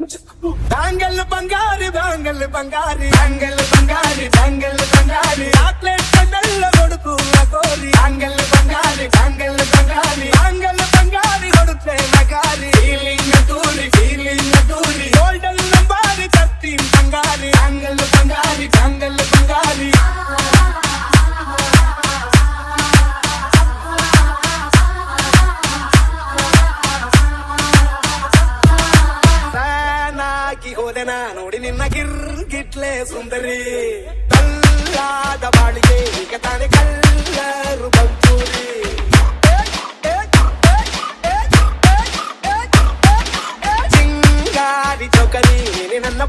bangle ಬಂಗಾರಿ bangle ಬಂಗಾರಿ bangle ಬಂಗಾರಿ bangle ಬಂಗಾರಿ chocolate ಕಣ್ಣೆಲ್ಲ ಕೊಡುಕುವ ಗೋರಿ bangle ಬಂಗಾರಿ bangle ಬಂಗಾರಿ bangle ಬಂಗಾರಿ ಹೊಡುತ್ತೆ ನಗಾರಿ feeling ದೂರಿ golden ನಂಬಾರಿ 13 ಬಂಗಾರಿ bangle ಬಂಗಾರಿ bangle ಬಂಗಾರಿ ಹೋದೆ ನಾ ನೋಡಿ ನಿನ್ನ ಗಿರ್ಗಿಟ್ಲೆ ಸುಂದರಿ ಕಲ್ಲಾದ ಬಾಳಿಗೆ ಈಗ ತಾನೆ ಕಲ್ಲರು ಬಂಚೂರಿ ಚಿಂಗಾರಿ ಚೌಕರಿ ನನ್ನ